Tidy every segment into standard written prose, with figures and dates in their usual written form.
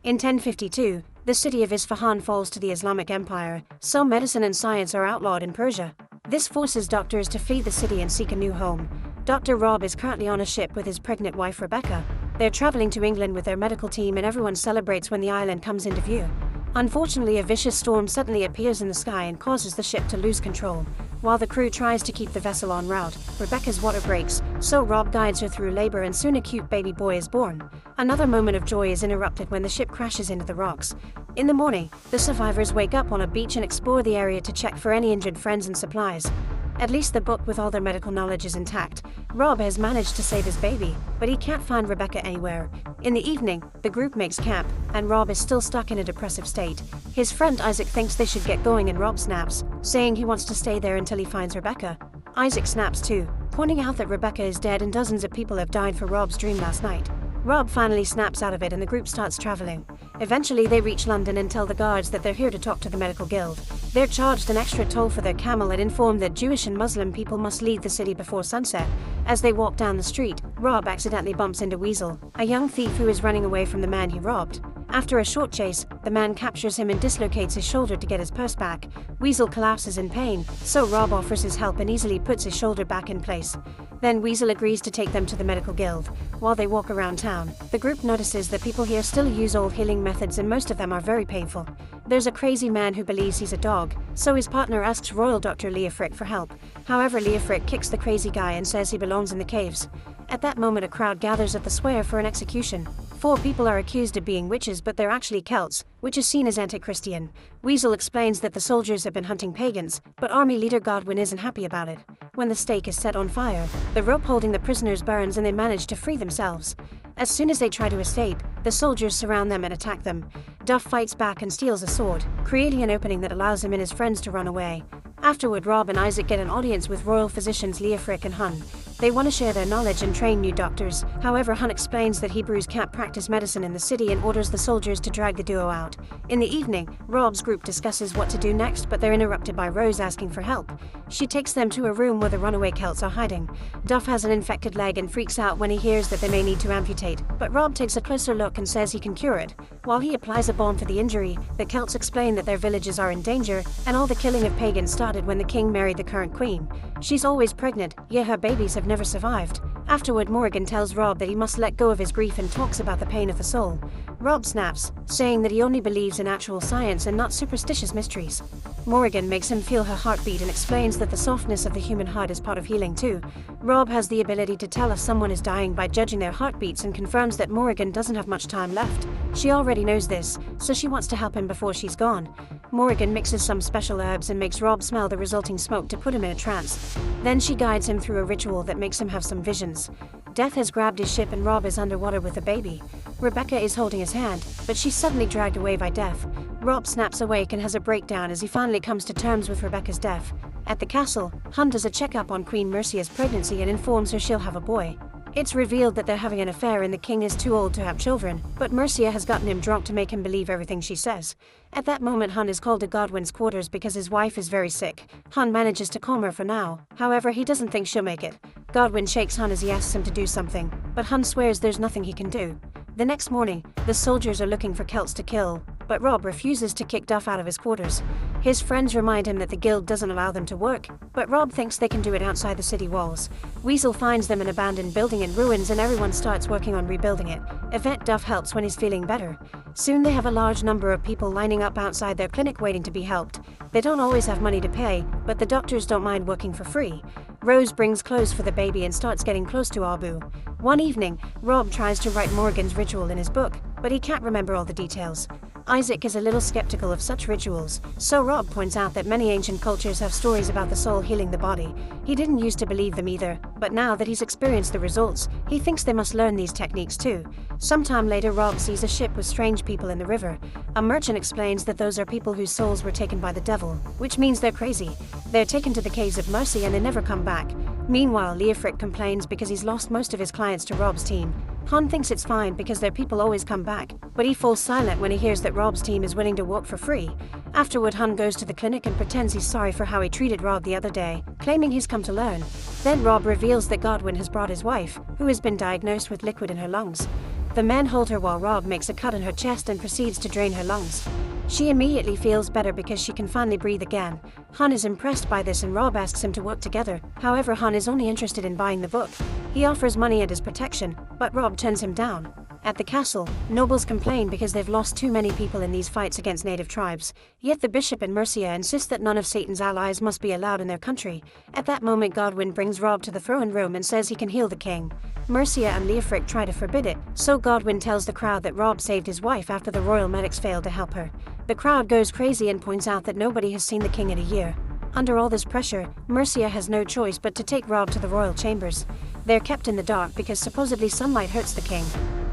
In 1052, the city of Isfahan falls to the Islamic Empire, so medicine and science are outlawed in Persia. This forces doctors to flee the city and seek a new home. Dr. Rob is currently on a ship with his pregnant wife Rebecca. They're traveling to England with their medical team and everyone celebrates when the island comes into view. Unfortunately, a vicious storm suddenly appears in the sky and causes the ship to lose control. While the crew tries to keep the vessel en route, Rebecca's water breaks, so Rob guides her through labor and soon a cute baby boy is born. Another moment of joy is interrupted when the ship crashes into the rocks. In the morning, the survivors wake up on a beach and explore the area to check for any injured friends and supplies. At least the book with all their medical knowledge is intact. Rob has managed to save his baby, but he can't find Rebecca anywhere. In the evening, the group makes camp, and Rob is still stuck in a depressive state. His friend Isaac thinks they should get going and Rob snaps, saying he wants to stay there until he finds Rebecca. Isaac snaps too, pointing out that Rebecca is dead and dozens of people have died for Rob's dream last night. Rob finally snaps out of it and the group starts traveling. Eventually they reach London and tell the guards that they're here to talk to the medical guild. They're charged an extra toll for their camel and informed that Jewish and Muslim people must leave the city before sunset. As they walk down the street, Rob accidentally bumps into Weasel, a young thief who is running away from the man he robbed. After a short chase, the man captures him and dislocates his shoulder to get his purse back. Weasel collapses in pain, so Rob offers his help and easily puts his shoulder back in place. Then Weasel agrees to take them to the medical guild. While they walk around town, the group notices that people here still use old healing methods and most of them are very painful. There's a crazy man who believes he's a dog, so his partner asks Royal Dr. Leofric for help. However, Leofric kicks the crazy guy and says he belongs in the caves. At that moment a crowd gathers at the square for an execution. 4 people are accused of being witches but they're actually Celts, which is seen as anti-Christian. Weasel explains that the soldiers have been hunting pagans, but army leader Godwin isn't happy about it. When the stake is set on fire, the rope holding the prisoners burns and they manage to free themselves. As soon as they try to escape, the soldiers surround them and attack them. Duff fights back and steals a sword, creating an opening that allows him and his friends to run away. Afterward, Rob and Isaac get an audience with royal physicians Leofric and Hun. They want to share their knowledge and train new doctors. However, Hun explains that Hebrews can't practice medicine in the city and orders the soldiers to drag the duo out. In the evening, Rob's group discusses what to do next, but they're interrupted by Rose asking for help. She takes them to a room where the runaway Celts are hiding. Duff has an infected leg and freaks out when he hears that they may need to amputate, but Rob takes a closer look and says he can cure it. While he applies a balm for the injury, the Celts explain that their villages are in danger, and all the killing of pagans started when the king married the current queen. She's always pregnant, yet her babies have never survived. Afterward, Morrigan tells Rob that he must let go of his grief and talks about the pain of the soul. Rob snaps, saying that he only believes in actual science and not superstitious mysteries. Morrigan makes him feel her heartbeat and explains that the softness of the human heart is part of healing too. Rob has the ability to tell if someone is dying by judging their heartbeats and confirms that Morrigan doesn't have much time left. She already knows this, so she wants to help him before she's gone. Morrigan mixes some special herbs and makes Rob smell the resulting smoke to put him in a trance. Then she guides him through a ritual that makes him have some visions. Death has grabbed his ship and Rob is underwater with a baby. Rebecca is holding his hand, but she's suddenly dragged away by Death. Rob snaps awake and has a breakdown as he finally comes to terms with Rebecca's death. At the castle, Hun does a checkup on Queen Mercia's pregnancy and informs her she'll have a boy. It's revealed that they're having an affair and the king is too old to have children, but Mercia has gotten him drunk to make him believe everything she says. At that moment, Hun is called to Godwin's quarters because his wife is very sick. Hun manages to calm her for now, however he doesn't think she'll make it. Godwin shakes Hun as he asks him to do something, but Hun swears there's nothing he can do. The next morning, the soldiers are looking for Celts to kill, but Rob refuses to kick Duff out of his quarters. His friends remind him that the guild doesn't allow them to work, but Rob thinks they can do it outside the city walls. Weasel finds them an abandoned building in ruins and everyone starts working on rebuilding it. Yvette Duff helps when he's feeling better. Soon they have a large number of people lining up outside their clinic waiting to be helped. They don't always have money to pay, but the doctors don't mind working for free. Rose brings clothes for the baby and starts getting close to Abu. One evening, Rob tries to write Morrigan's ritual in his book, but he can't remember all the details. Isaac is a little skeptical of such rituals, so Rob points out that many ancient cultures have stories about the soul healing the body. He didn't used to believe them either, but now that he's experienced the results, he thinks they must learn these techniques too. Sometime later, Rob sees a ship with strange people in the river. A merchant explains that those are people whose souls were taken by the devil, which means they're crazy. They're taken to the caves of Mercy and they never come back. Meanwhile, Leofric complains because he's lost most of his clients to Rob's team. Han thinks it's fine because their people always come back, but he falls silent when he hears that Rob's team is willing to work for free. Afterward, Han goes to the clinic and pretends he's sorry for how he treated Rob the other day, claiming he's come to learn. Then Rob reveals that Godwin has brought his wife, who has been diagnosed with liquid in her lungs. The men hold her while Rob makes a cut in her chest and proceeds to drain her lungs. She immediately feels better because she can finally breathe again. Hun is impressed by this and Rob asks him to work together. However, Hun is only interested in buying the book. He offers money and his protection, but Rob turns him down. At the castle, nobles complain because they've lost too many people in these fights against native tribes. Yet the bishop and Mercia insist that none of Satan's allies must be allowed in their country. At that moment, Godwin brings Rob to the throne room and says he can heal the king. Mercia and Leofric try to forbid it, so Godwin tells the crowd that Rob saved his wife after the royal medics failed to help her. The crowd goes crazy and points out that nobody has seen the king in a year. Under all this pressure, Mercia has no choice but to take Rob to the royal chambers. They're kept in the dark because supposedly sunlight hurts the king.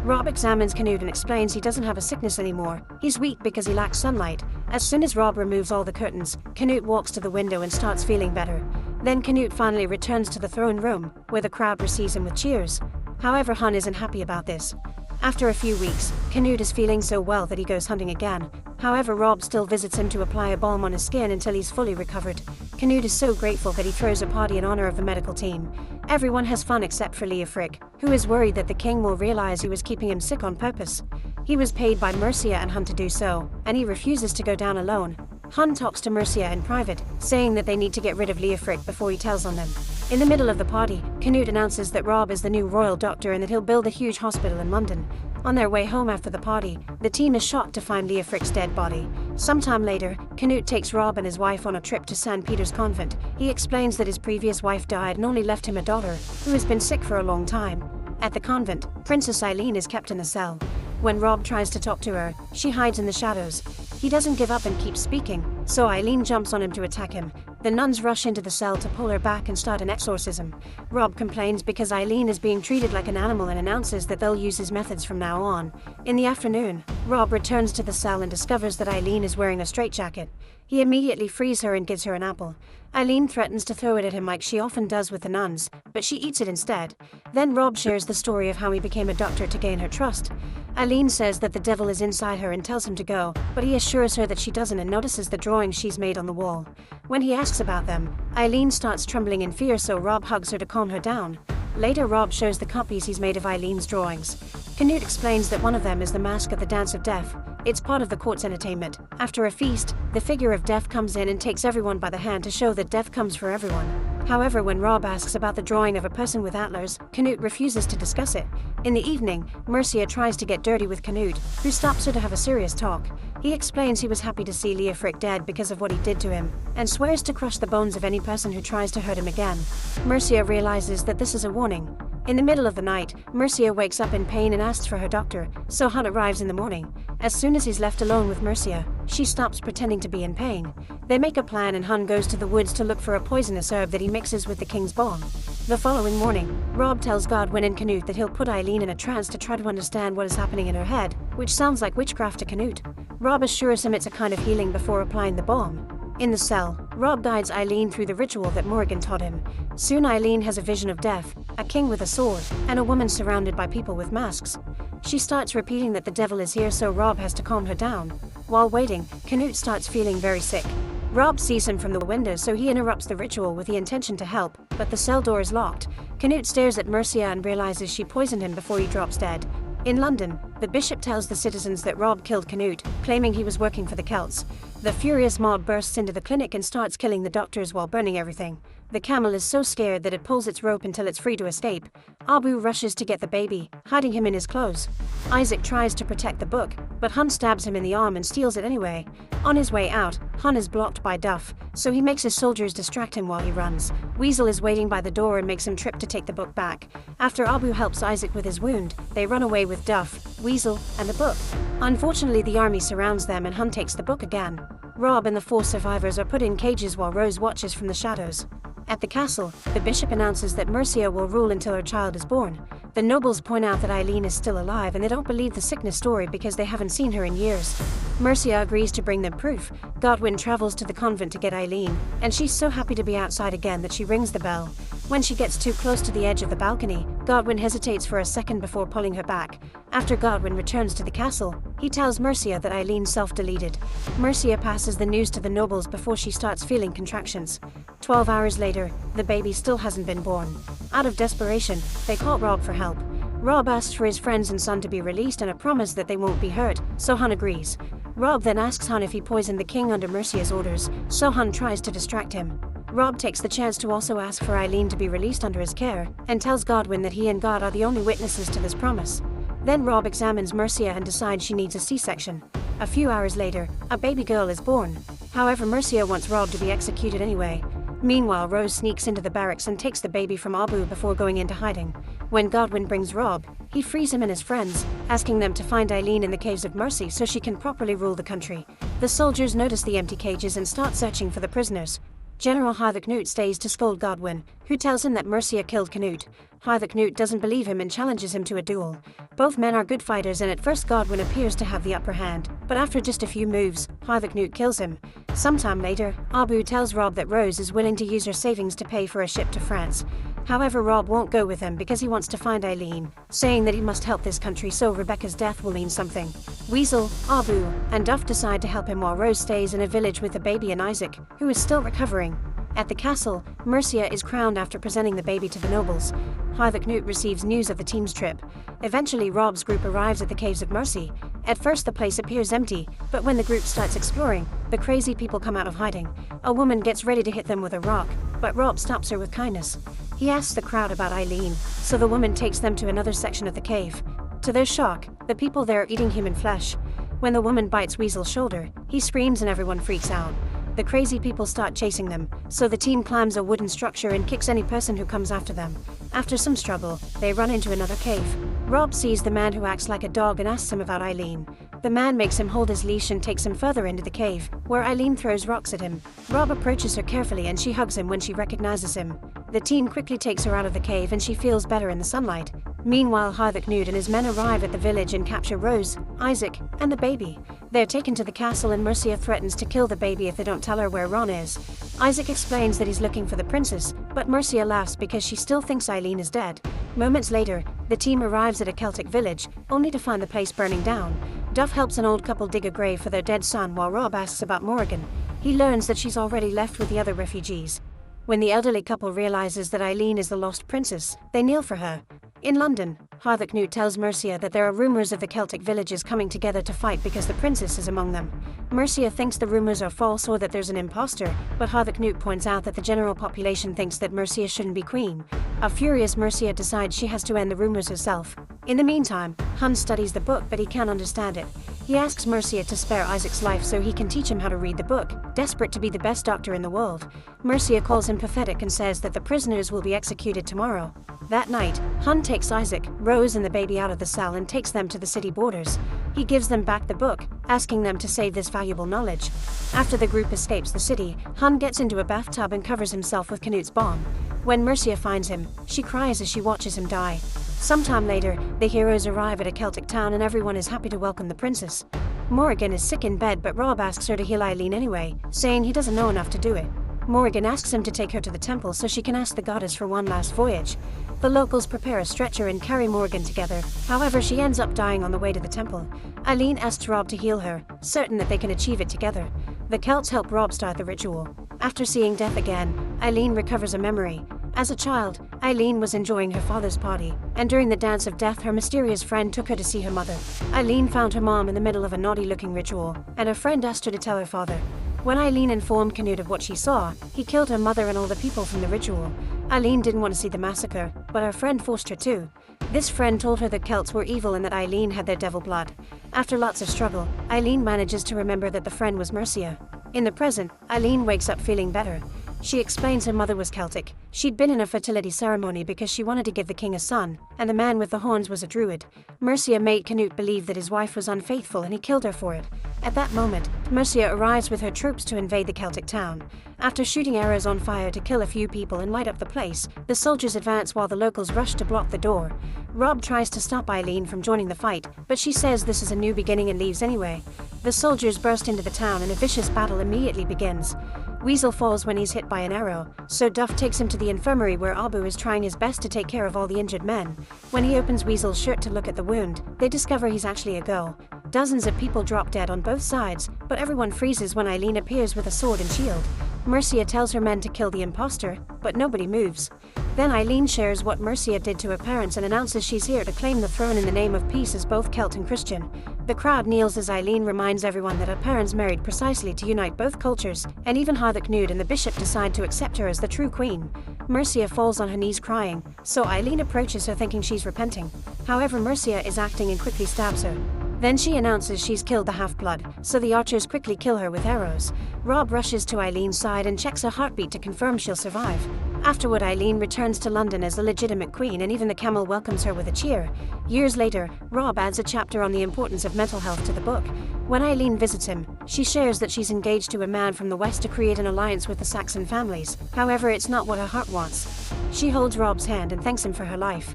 Rob examines Canute and explains he doesn't have a sickness anymore. He's weak because he lacks sunlight. As soon as Rob removes all the curtains, Canute walks to the window and starts feeling better. Then Canute finally returns to the throne room, where the crowd receives him with cheers. However, Hun isn't happy about this. After a few weeks, Canute is feeling so well that he goes hunting again. However, Rob still visits him to apply a balm on his skin until he's fully recovered. Canute is so grateful that he throws a party in honor of the medical team. Everyone has fun except for Leofric, who is worried that the king will realize he was keeping him sick on purpose. He was paid by Mercia and Hun to do so, and he refuses to go down alone. Hun talks to Mercia in private, saying that they need to get rid of Leofric before he tells on them. In the middle of the party, Canute announces that Rob is the new royal doctor and that he'll build a huge hospital in London. On their way home after the party, the team is shocked to find Leofric's dead body. Sometime later, Canute takes Rob and his wife on a trip to St. Peter's convent. He explains that his previous wife died and only left him a daughter, who has been sick for a long time. At the convent, Princess Eileen is kept in a cell. When Rob tries to talk to her, she hides in the shadows. He doesn't give up and keeps speaking, so Eileen jumps on him to attack him. The nuns rush into the cell to pull her back and start an exorcism. Rob complains because Eileen is being treated like an animal and announces that they'll use his methods from now on. In the afternoon, Rob returns to the cell and discovers that Eileen is wearing a straitjacket. He immediately frees her and gives her an apple. Eileen threatens to throw it at him like she often does with the nuns, but she eats it instead. Then Rob shares the story of how he became a doctor to gain her trust. Eileen says that the devil is inside her and tells him to go, but he assures her that she doesn't and notices the drawings she's made on the wall. When he asks about them, Eileen starts trembling in fear, so Rob hugs her to calm her down. Later, Rob shows the copies he's made of Eileen's drawings. Canute explains that one of them is the mask of the Dance of Death. It's part of the court's entertainment. After a feast, the figure of Death comes in and takes everyone by the hand to show that death comes for everyone. However, when Rob asks about the drawing of a person with antlers, Canute refuses to discuss it. In the evening, Mercia tries to get dirty with Canute, who stops her to have a serious talk. He explains he was happy to see Leofric dead because of what he did to him, and swears to crush the bones of any person who tries to hurt him again. Mercia realizes that this is a warning. In the middle of the night, Mercia wakes up in pain and asks for her doctor, so Hun arrives in the morning. As soon as he's left alone with Mercia, she stops pretending to be in pain. They make a plan and Hun goes to the woods to look for a poisonous herb that he mixes with the king's balm. The following morning, Rob tells Godwin and Canute that he'll put Eileen in a trance to try to understand what is happening in her head, which sounds like witchcraft to Canute. Rob assures him it's a kind of healing before applying the balm. In the cell, Rob guides Eileen through the ritual that Morrigan taught him. Soon Eileen has a vision of death, a king with a sword, and a woman surrounded by people with masks. She starts repeating that the devil is here, so Rob has to calm her down. While waiting, Canute starts feeling very sick. Rob sees him from the window, so he interrupts the ritual with the intention to help, but the cell door is locked. Canute stares at Mercia and realizes she poisoned him before he drops dead. In London, the bishop tells the citizens that Rob killed Canute, claiming he was working for the Celts. The furious mob bursts into the clinic and starts killing the doctors while burning everything. The camel is so scared that it pulls its rope until it's free to escape. Abu rushes to get the baby, hiding him in his clothes. Isaac tries to protect the book, but Hun stabs him in the arm and steals it anyway. On his way out, Hun is blocked by Duff, so he makes his soldiers distract him while he runs. Weasel is waiting by the door and makes him trip to take the book back. After Abu helps Isaac with his wound, they run away with Duff, Weasel, and the book. Unfortunately, the army surrounds them and Hun takes the book again. Rob and the 4 survivors are put in cages while Rose watches from the shadows. At the castle, the bishop announces that Mercia will rule until her child is born. The nobles point out that Eileen is still alive and they don't believe the sickness story because they haven't seen her in years. Mercia agrees to bring them proof. Godwin travels to the convent to get Eileen, and she's so happy to be outside again that she rings the bell. When she gets too close to the edge of the balcony, Godwin hesitates for a second before pulling her back. After Godwin returns to the castle, he tells Mercia that Eileen self-deleted. Mercia passes the news to the nobles before she starts feeling contractions. 12 hours later, the baby still hasn't been born. Out of desperation, they call Rob for help. Rob asks for his friends and son to be released and a promise that they won't be hurt, so Hun agrees. Rob then asks Hun if he poisoned the king under Mercia's orders, so Hun tries to distract him. Rob takes the chance to also ask for Eileen to be released under his care, and tells Godwin that he and God are the only witnesses to this promise. Then Rob examines Mercia and decides she needs a C-section. A few hours later, a baby girl is born. However, Mercia wants Rob to be executed anyway. Meanwhile, Rose sneaks into the barracks and takes the baby from Abu before going into hiding. When Godwin brings Rob, he frees him and his friends, asking them to find Eileen in the Caves of Mercy so she can properly rule the country. The soldiers notice the empty cages and start searching for the prisoners. General Harthacnut stays to scold Godwin, who tells him that Mercia killed Canute. Harthacnut doesn't believe him and challenges him to a duel. Both men are good fighters and at first Godwin appears to have the upper hand, but after just a few moves, Harthacnut kills him. Sometime later, Abu tells Rob that Rose is willing to use her savings to pay for a ship to France. However, Rob won't go with him because he wants to find Eileen, saying that he must help this country so Rebecca's death will mean something. Weasel, Abu, and Duff decide to help him while Rose stays in a village with the baby and Isaac, who is still recovering. At the castle, Mercia is crowned after presenting the baby to the nobles. Harthacnut receives news of the team's trip. Eventually, Rob's group arrives at the Caves of Mercy. At first the place appears empty, but when the group starts exploring, the crazy people come out of hiding. A woman gets ready to hit them with a rock, but Rob stops her with kindness. He asks the crowd about Eileen, so the woman takes them to another section of the cave. To their shock, the people there are eating human flesh. When the woman bites Weasel's shoulder, he screams and everyone freaks out. The crazy people start chasing them, so the team climbs a wooden structure and kicks any person who comes after them. After some struggle, they run into another cave. Rob sees the man who acts like a dog and asks him about Eileen. The man makes him hold his leash and takes him further into the cave, where Eileen throws rocks at him. Rob approaches her carefully and she hugs him when she recognizes him. The team quickly takes her out of the cave and she feels better in the sunlight. Meanwhile, Harthacnut and his men arrive at the village and capture Rose, Isaac, and the baby. They're taken to the castle and Mercia threatens to kill the baby if they don't tell her where Ron is. Isaac explains that he's looking for the princess, but Mercia laughs because she still thinks Eileen is dead. Moments later, the team arrives at a Celtic village, only to find the place burning down. Duff helps an old couple dig a grave for their dead son while Rob asks about Morrigan. He learns that she's already left with the other refugees. When the elderly couple realizes that Eileen is the lost princess, they kneel for her. In London, Harthacnut tells Mercia that there are rumors of the Celtic villages coming together to fight because the princess is among them. Mercia thinks the rumors are false or that there's an imposter, but Harthacnut points out that the general population thinks that Mercia shouldn't be queen. A furious Mercia decides she has to end the rumors herself. In the meantime, Hun studies the book but he can't understand it. He asks Mercia to spare Isaac's life so he can teach him how to read the book, desperate to be the best doctor in the world. Mercia calls him pathetic and says that the prisoners will be executed tomorrow. That night, Hun takes Isaac, Rose and the baby out of the cell and takes them to the city borders. He gives them back the book, asking them to save this valuable knowledge. After the group escapes the city, Hun gets into a bathtub and covers himself with Canute's bomb. When Mercia finds him, she cries as she watches him die. Sometime later, the heroes arrive at a Celtic town and everyone is happy to welcome the princess. Morrigan is sick in bed but Rob asks her to heal Eileen anyway, saying he doesn't know enough to do it. Morrigan asks him to take her to the temple so she can ask the goddess for one last voyage. The locals prepare a stretcher and carry Morrigan together, however she ends up dying on the way to the temple. Eileen asks Rob to heal her, certain that they can achieve it together. The Celts help Rob start the ritual. After seeing death again, Eileen recovers a memory. As a child, Eileen was enjoying her father's party, and during the dance of death her mysterious friend took her to see her mother. Eileen found her mom in the middle of a naughty-looking ritual, and her friend asked her to tell her father. When Eileen informed Canute of what she saw, he killed her mother and all the people from the ritual. Eileen didn't want to see the massacre, but her friend forced her to. This friend told her that Celts were evil and that Eileen had their devil blood. After lots of struggle, Eileen manages to remember that the friend was Mercia. In the present, Eileen wakes up feeling better. She explains her mother was Celtic. She'd been in a fertility ceremony because she wanted to give the king a son, and the man with the horns was a druid. Mercia made Canute believe that his wife was unfaithful and he killed her for it. At that moment, Mercia arrives with her troops to invade the Celtic town. After shooting arrows on fire to kill a few people and light up the place, the soldiers advance while the locals rush to block the door. Rob tries to stop Eileen from joining the fight, but she says this is a new beginning and leaves anyway. The soldiers burst into the town and a vicious battle immediately begins. Weasel falls when he's hit by an arrow, so Duff takes him to the infirmary where Abu is trying his best to take care of all the injured men. When he opens Weasel's shirt to look at the wound, they discover he's actually a girl. Dozens of people drop dead on both sides, but everyone freezes when Eileen appears with a sword and shield. Mercia tells her men to kill the imposter, but nobody moves. Then Eileen shares what Mercia did to her parents and announces she's here to claim the throne in the name of peace as both Celt and Christian. The crowd kneels as Eileen reminds everyone that her parents married precisely to unite both cultures, and even how the Knud and the bishop decide to accept her as the true queen. Mercia falls on her knees crying, so Eileen approaches her thinking she's repenting. However, Mercia is acting and quickly stabs her. Then she announces she's killed the half-blood, so the archers quickly kill her with arrows. Rob rushes to Eileen's side and checks her heartbeat to confirm she'll survive. Afterward, Eileen returns to London as the legitimate queen, and even the camel welcomes her with a cheer. Years later, Rob adds a chapter on the importance of mental health to the book. When Eileen visits him, she shares that she's engaged to a man from the west to create an alliance with the Saxon families. However, it's not what her heart wants. She holds Rob's hand and thanks him for her life.